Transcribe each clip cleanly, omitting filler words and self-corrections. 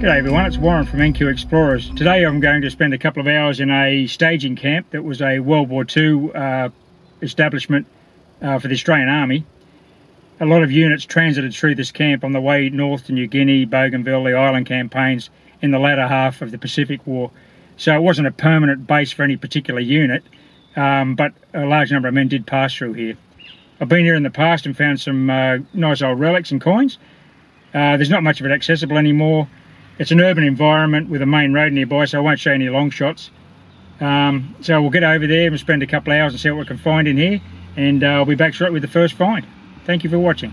G'day everyone, it's Warren from NQ Explorers. Today I'm going to spend a couple of hours in a staging camp that was a World War II establishment for the Australian Army. A lot of units transited through this camp on the way north to New Guinea, Bougainville, the island campaigns in the latter half of the Pacific War. So it wasn't a permanent base for any particular unit, but a large number of men did pass through here. I've been here in the past and found some nice old relics and coins. There's not much of it accessible anymore. It's an urban environment with a main road nearby, so I won't show any long shots. So we'll get over there and spend a couple of hours and see what we can find in here, and I'll be back shortly with the first find. Thank you for watching.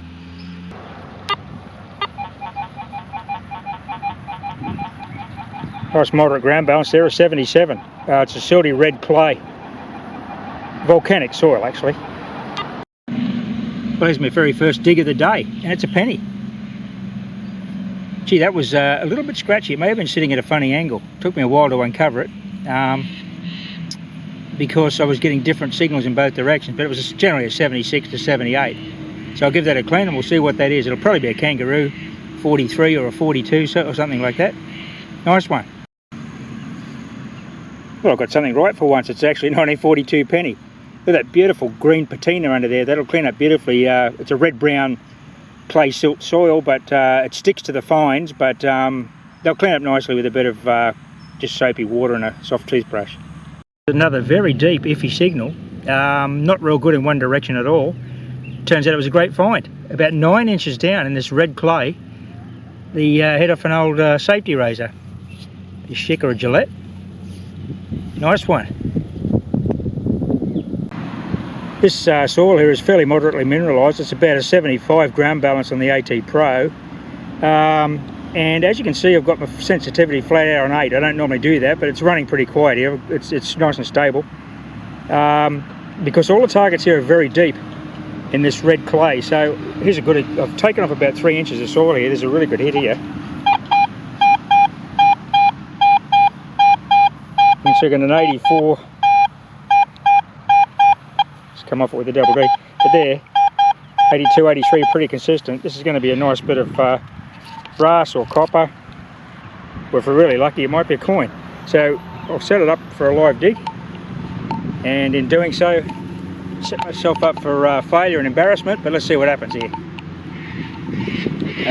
Nice moderate ground balance there, a 77. It's a silty red clay. Volcanic soil, actually. Well, here's my very first dig of the day, and it's a penny. Gee, that was a little bit scratchy. It may have been sitting at a funny angle. It took me a while to uncover it because I was getting different signals in both directions, but it was generally a 76 to 78. So I'll give that a clean and we'll see what that is. It'll probably be a kangaroo 43 or a 42 or something like that. Nice one. Well, I've got something right for once. It's actually a 1942 penny. Look at that beautiful green patina under there. That'll clean up beautifully. It's a red-brown clay silt soil, but it sticks to the fines, but they'll clean up nicely with a bit of just soapy water and a soft toothbrush. Another very deep iffy signal, not real good in one direction at all. Turns out it was a great find. About 9 inches down in this red clay, the head off an old safety razor. A Schick or a Gillette. Nice one. This soil here is fairly moderately mineralised. It's about a 75 ground balance on the AT Pro. And as you can see, I've got my sensitivity flat out on 8. I don't normally do that, but it's running pretty quiet here. It's nice and stable. Because all the targets here are very deep in this red clay. So here's a good, I've taken off about 3 inches of soil here. There's a really good hit here. I'm checking an 84. Come off it with a double D, but there 82, 83 pretty consistent. This is going to be a nice bit of brass or copper, or if we're really lucky it might be a coin. So I'll set it up for a live dig, and in doing so set myself up for failure and embarrassment, but let's see what happens here.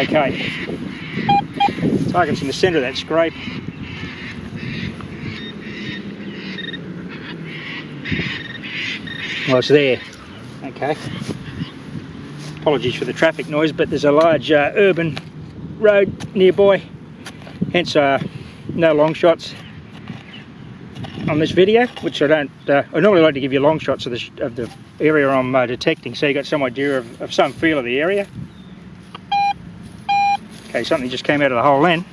Okay, target's in the centre of that scrape. Well, it's there. Okay. Apologies for the traffic noise, but there's a large urban road nearby, hence no long shots on this video, which I don't. I normally like to give you long shots of the area I'm detecting, so you got some idea of some feel of the area. Okay, something just came out of the hole then.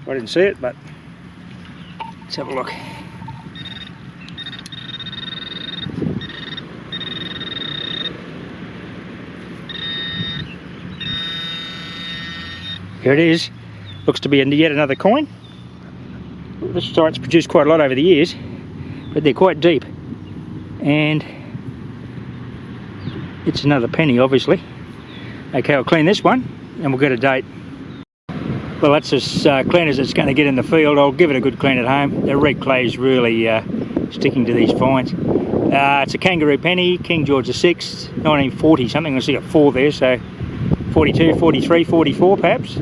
I didn't see it, but let's have a look. Here it is. Looks to be yet another coin. This site's produced quite a lot over the years, but they're quite deep. And it's another penny, obviously. Okay, I'll clean this one and we'll get a date. Well, that's as clean as it's going to get in the field. I'll give it a good clean at home. The red clay is really sticking to these fines. It's a kangaroo penny, King George VI, 1940 something. I see got 4 there, so 42, 43, 44 perhaps.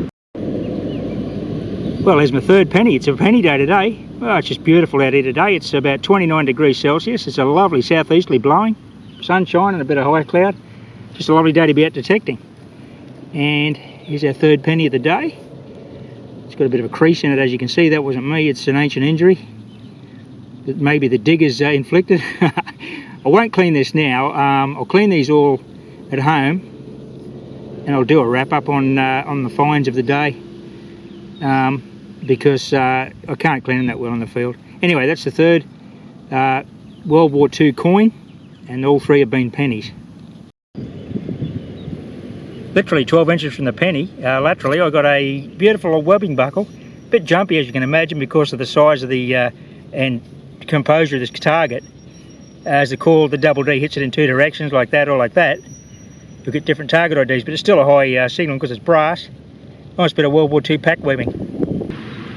Well, there's my third penny. It's a penny day today. Well, it's just beautiful out here today. It's about 29 degrees Celsius. It's a lovely southeasterly blowing, sunshine and a bit of high cloud. Just a lovely day to be out detecting. And here's our third penny of the day. It's got a bit of a crease in it, as you can see. That wasn't me, it's an ancient injury that maybe the diggers inflicted. I won't clean this now. I'll clean these all at home, and I'll do a wrap up on the finds of the day, because I can't clean them that well in the field. Anyway, that's the third World War II coin, and all 3 have been pennies. Literally 12 inches from the penny, laterally, I got a beautiful old webbing buckle. A bit jumpy, as you can imagine, because of the size of the and composure of this target. As the call, the double D hits it in 2 directions, like that or like that. You'll get different target IDs, but it's still a high signal because it's brass. Nice bit of World War II pack webbing.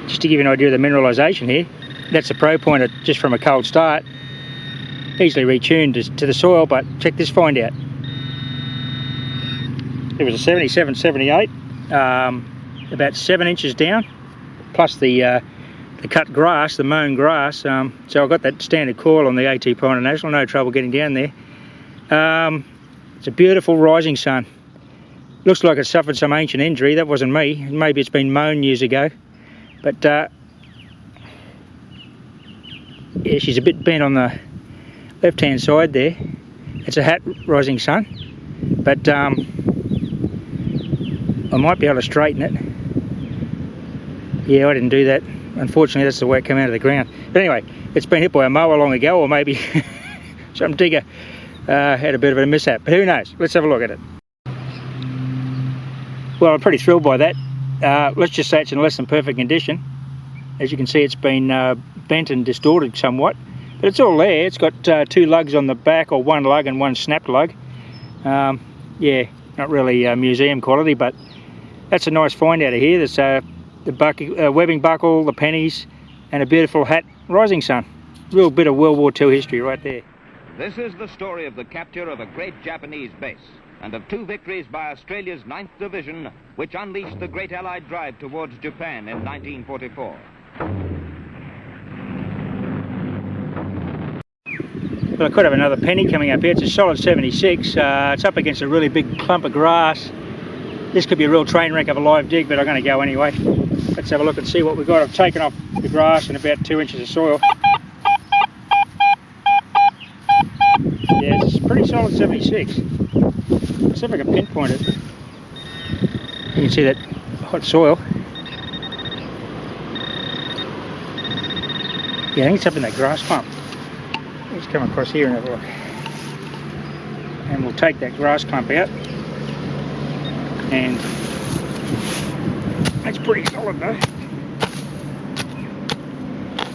Just to give you an idea of the mineralisation here, that's a pro pointer just from a cold start. Easily retuned to the soil, but check this find out. It was a 77, 78, about 7 inches down, plus the cut grass, the mown grass. So I got that standard coil on the AT Pioneer National, no trouble getting down there. It's a beautiful rising sun. Looks like it suffered some ancient injury. That wasn't me. Maybe it's been mown years ago. But yeah, she's a bit bent on the left-hand side there. It's a hat rising sun, but I might be able to straighten it. Yeah, I didn't do that. Unfortunately, that's the way it came out of the ground. But anyway, it's been hit by a mower long ago, or maybe some digger had a bit of a mishap. But who knows? Let's have a look at it. Well, I'm pretty thrilled by that. Let's just say it's in less than perfect condition. As you can see, it's been bent and distorted somewhat, but it's all there. It's got 2 lugs on the back, or 1 lug and 1 snapped lug. Yeah, not really museum quality, but that's a nice find out of here. There's the webbing buckle, the pennies, and a beautiful hat rising sun. Real bit of World War II history right there. This is the story of the capture of a great Japanese base, and of 2 victories by Australia's 9th Division, which unleashed the great Allied drive towards Japan in 1944. Well, I could have another penny coming up here. It's a solid 76. It's up against a really big clump of grass. This could be a real train wreck of a live dig, but I'm going to go anyway. Let's have a look and see what we've got. I've taken off the grass and about 2 inches of soil. Yeah, it's a pretty solid 76. Let's see if I can pinpoint it. You can see that hot soil. Yeah, I think it's up in that grass clump. Let's come across here and have a look. And we'll take that grass clump out. And it's pretty solid though.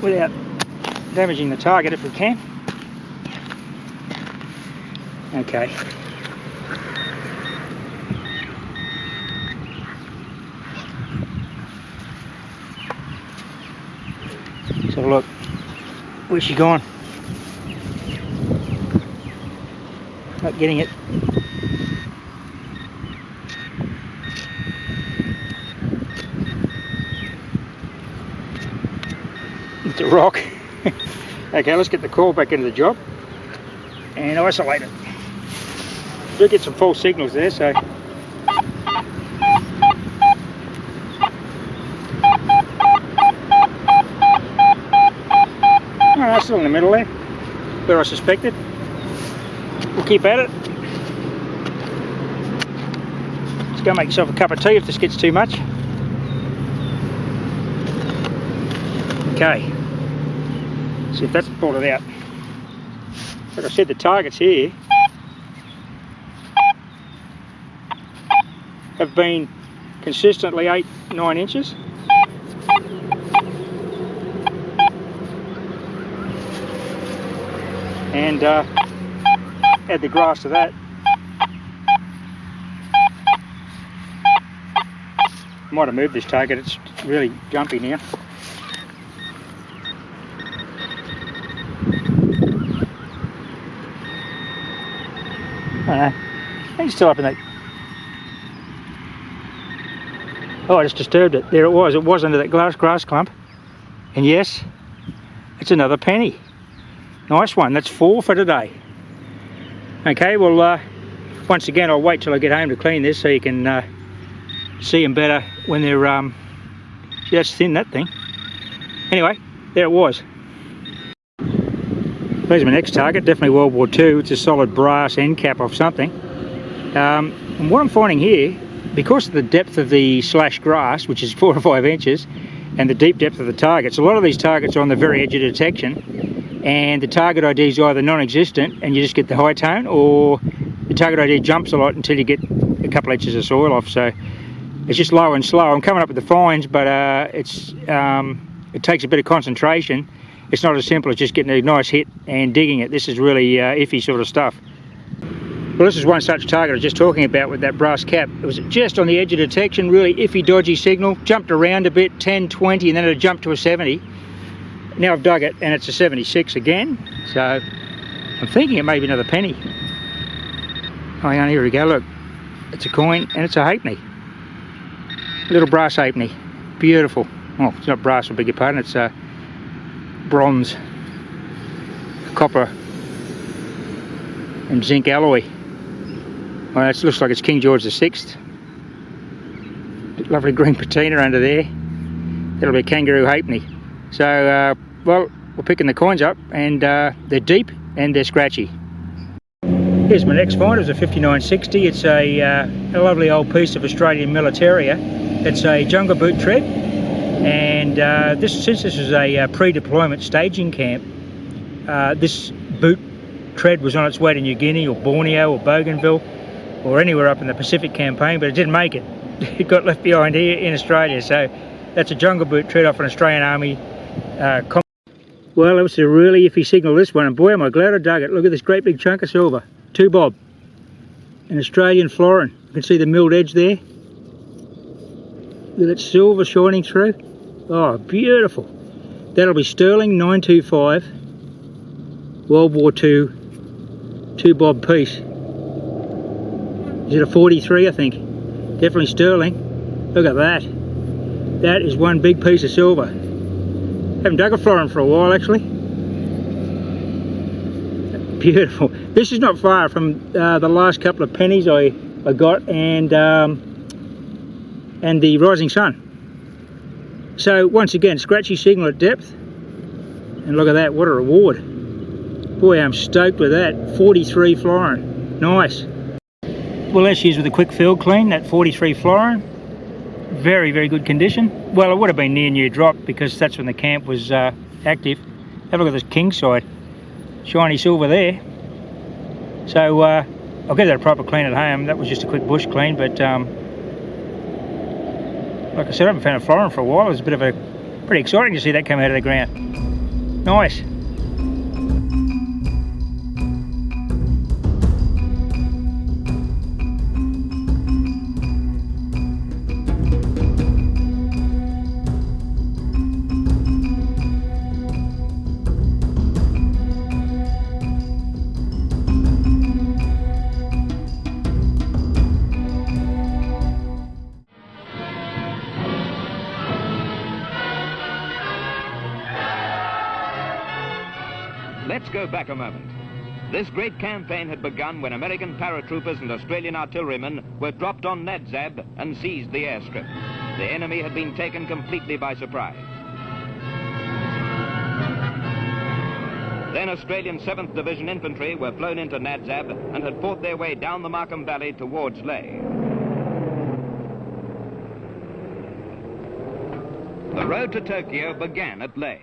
Without damaging the target if we can. Okay. Let's have a look. Where's she gone? Not getting it. It's a rock. Okay, let's get the coil back into the job and isolate it. Do get some false signals there, so oh, still in the middle there, where I suspected. We'll keep at it. Let's go make yourself a cup of tea if this gets too much. Okay, see if that's pulled it out. Like I said, the targets here have been consistently 8-9 inches. And add the grass to that. Might have moved this target, it's really jumpy now. I don't know, I think it's still up in that. Oh, I just disturbed it. There it was under that grass clump. And yes, it's another penny. Nice one, that's 4 for today. Okay, well, once again, I'll wait till I get home to clean this so you can see them better when they're, see, that's thin, that thing. Anyway, there it was. There's my next target, definitely World War II. It's a solid brass end cap of something. And what I'm finding here, because of the depth of the slash grass, which is 4 or 5 inches, and the deep depth of the targets, a lot of these targets are on the very edge of detection, and the target ID is either non-existent and you just get the high tone, or the target ID jumps a lot until you get a couple inches of soil off. So it's just lower and slower. I'm coming up with the fines, but it takes a bit of concentration. It's not as simple as just getting a nice hit and digging it. This is really iffy sort of stuff. Well, this is one such target I was just talking about with that brass cap. It was just on the edge of detection, really iffy, dodgy signal. Jumped around a bit, 10, 20, and then it jumped to a 70. Now I've dug it, and it's a 76 again. So I'm thinking it may be another penny. Oh, hang on, here we go. Look, it's a coin, and it's a halfpenny. Little brass halfpenny. Beautiful. Oh, it's not brass, I beg your pardon. It's bronze, copper, and zinc alloy. Well, it looks like it's King George VI. Lovely green patina under there. That'll be a kangaroo halfpenny. So, well, we're picking the coins up, and they're deep and they're scratchy. Here's my next find. It was a 5960. It's a lovely old piece of Australian militaria. It's a jungle boot tread, and since this is a pre-deployment staging camp, this boot tread was on its way to New Guinea or Borneo or Bougainville or anywhere up in the Pacific campaign, but it didn't make it. It got left behind here in Australia. So that's a jungle boot tread off an Australian Army. Well, it was a really iffy signal, this one, and boy am I glad I dug it. Look at this great big chunk of silver. 2 bob. An Australian florin. You can see the milled edge there. Look at that silver shining through. Oh, beautiful. That'll be sterling 925. World War II 2 bob piece. Is it a 43, I think? Definitely sterling. Look at that. That is one big piece of silver. Haven't dug a florin for a while, actually. Beautiful. This is not far from the last couple of pennies I got, and the rising sun. So once again, scratchy signal at depth, and look at that, what a reward. Boy, I'm stoked with that. 43 florin. Nice. Well, there she is with a quick field clean, that 43 florin. Very, very good condition. Well, it would have been near new drop because that's when the camp was active. Have a look at this king side. Shiny silver there. So I'll give that a proper clean at home. That was just a quick bush clean, but like I said, I haven't found a florin for a while. It was a bit of a pretty exciting to see that come out of the ground. Nice. Let's go back a moment. This great campaign had begun when American paratroopers and Australian artillerymen were dropped on Nadzab and seized the airstrip. The enemy had been taken completely by surprise. Then Australian 7th Division infantry were flown into Nadzab and had fought their way down the Markham Valley towards Leh. The road to Tokyo began at Leh.